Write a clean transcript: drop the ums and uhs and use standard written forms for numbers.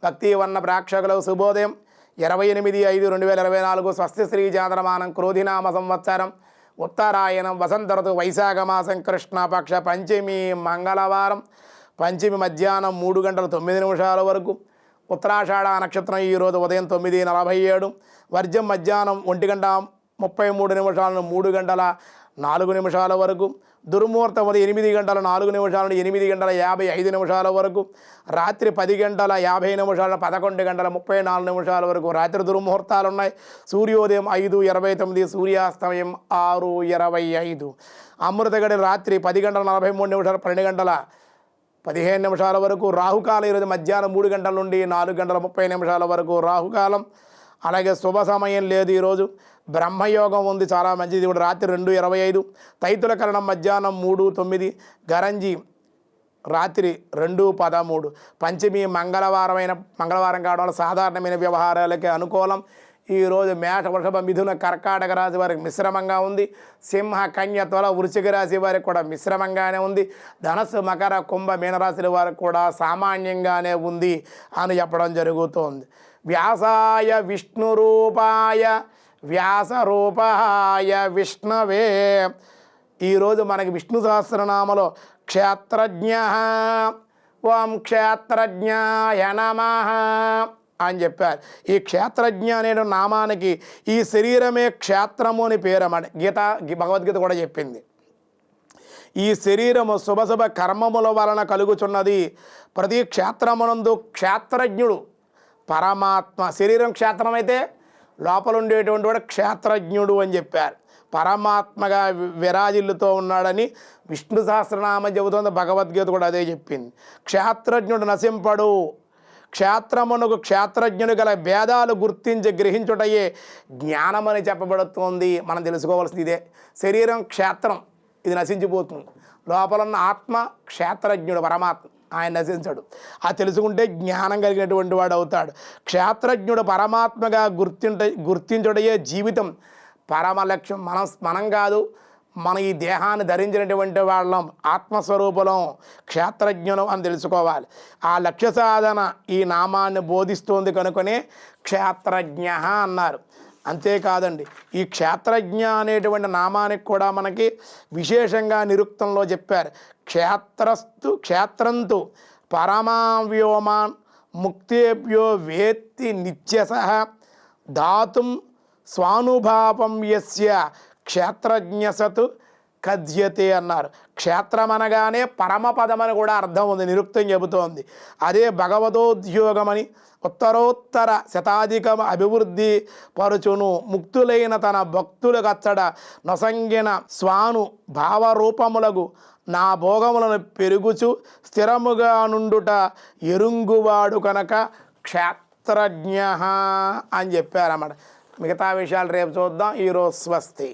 భక్తి వన్న ప్రేక్షకులకు శుభోదయం 28/5/2024 స్వస్తి శ్రీ చాంద్రమానం క్రోధినామ సంవత్సరం ఉత్తరాయణం వసంత ఋతువు వైశాఖ మాసం కృష్ణపక్ష పంచమి మంగళవారం పంచమి మధ్యాహ్నం 3 గంటల 9 నిమిషాల వరకు ఉత్తరాషాఢ నక్షత్రం ఈరోజు ఉదయం 9:47 వర్జం మధ్యాహ్నం 1 గంట 33 నిమిషాల నుండి 3 గంటల 4 నిమిషాల వరకు దుర్ముహూర్తం ఉదయం 8 గంటల 4 నిమిషాల నుండి 8 గంటల 55 నిమిషాల వరకు రాత్రి 10 గంటల 50 నిమిషాల 11 గంటల 34 నిమిషాల వరకు రాత్రి దుర్ముహూర్తాలు ఉన్నాయి. సూర్యోదయం 5:29 సూర్యాస్తమయం 6:25 అమృత గడి రాత్రి 10 గంటల 43 నిమిషాలు 12 గంటల 15 నిమిషాల వరకు రాహుకాలం ఈరోజు మధ్యాహ్నం 3 గంటల నుండి 4 గంటల 30 నిమిషాల వరకు రాహుకాలం. అలాగే శుభ సమయం లేదు. ఈరోజు బ్రహ్మయోగం ఉంది, చాలా మంచిది కూడా. రాత్రి 2:25 తైతుల కరణం మధ్యాహ్నం 3:09 గరంజి రాత్రి 2:13 పంచమి మంగళవారం కావడం వల్ల సాధారణమైన వ్యవహారాలకే అనుకూలం. ఈరోజు మేష వృషభ మిథున కర్కాటక రాశి వారికి మిశ్రమంగా ఉంది. సింహ కన్య తుల వృశ్చిక రాశి వారికి కూడా మిశ్రమంగానే ఉంది. ధనస్సు మకర కుంభ మీనరాశుల వారికి కూడా సామాన్యంగానే ఉంది అని చెప్పడం జరుగుతోంది. వ్యాసాయ విష్ణురూపాయ వ్యాసరూపాయ విష్ణవే. ఈరోజు మనకి విష్ణు సహస్రనామలో క్షేత్రజ్ఞ ఓం క్షేత్రజ్ఞాయ నమః అని చెప్పారు. ఈ క్షేత్రజ్ఞ అనే నామానికి ఈ శరీరమే క్షేత్రము అని పేరు అన్నమాట. భగవద్గీత కూడా చెప్పింది. ఈ శరీరము శుభ కర్మముల వలన కలుగుచున్నది. ప్రతి క్షేత్రమునందు క్షేత్రజ్ఞుడు పరమాత్మ. శరీరం క్షేత్రమైతే లోపల ఉండేటువంటి వాడు క్షేత్రజ్ఞుడు అని చెప్పారు. పరమాత్మగా విరాజిల్లుతో ఉన్నాడని విష్ణు సహస్రనామం చెబుతోంది. భగవద్గీత కూడా అదే చెప్పింది. క్షేత్రజ్ఞుడు నశింపడు. క్షేత్రమునకు క్షేత్రజ్ఞుడు గల భేదాలు గుర్తించి గ్రహించుటయే జ్ఞానమని చెప్పబడుతోంది. మనం తెలుసుకోవాల్సింది ఇదే. శరీరం క్షేత్రం, ఇది నశించిపోతుంది. లోపల ఉన్న ఆత్మ క్షేత్రజ్ఞుడు పరమాత్మ, ఆయన నశించడు. అది తెలుసుకుంటే జ్ఞానం కలిగినటువంటి వాడు అవుతాడు. క్షేత్రజ్ఞుడు పరమాత్మగా గుర్తించుటయే జీవితం పరమ లక్ష్యం. మనం కాదు, మన ఈ దేహాన్ని ధరించినటువంటి వాళ్ళం ఆత్మస్వరూపం క్షేత్రజ్ఞులం అని తెలుసుకోవాలి. ఆ లక్ష్య సాధన ఈ నామాన్ని బోధిస్తోంది కనుకనే క్షేత్రజ్ఞ అన్నారు. అంతేకాదండి, ఈ క్షేత్రజ్ఞ అనేటువంటి నామానికి కూడా మనకి విశేషంగా నిరుక్తంలో చెప్పారు. క్షేత్రంతు పరమావ్యోమాన్ ముక్తేభ్యో వేత్తి నిత్యసః ధాతుం స్వానుభావం యస్య క్షేత్రజ్ఞసతు కథ్యతే అన్నారు. క్షేత్రం అనగానే పరమపదమని కూడా అర్థం ఉంది, నిరుక్తం చెబుతోంది. అదే భగవదోద్యోగమని ఉత్తరోత్తర శతాధికం అభివృద్ధి పరుచును ముక్తులైన తన భక్తులకచ్చడ నొసంగిన స్వాను భావరూపములకు నా భోగములను పెరుగుచు స్థిరముగా నుండుట ఎరుంగువాడు కనుక క్షేత్రజ్ఞ అని చెప్పారన్నమాట. మిగతా విషయాలు రేపు చూద్దాం. ఈరోజు స్వస్తి.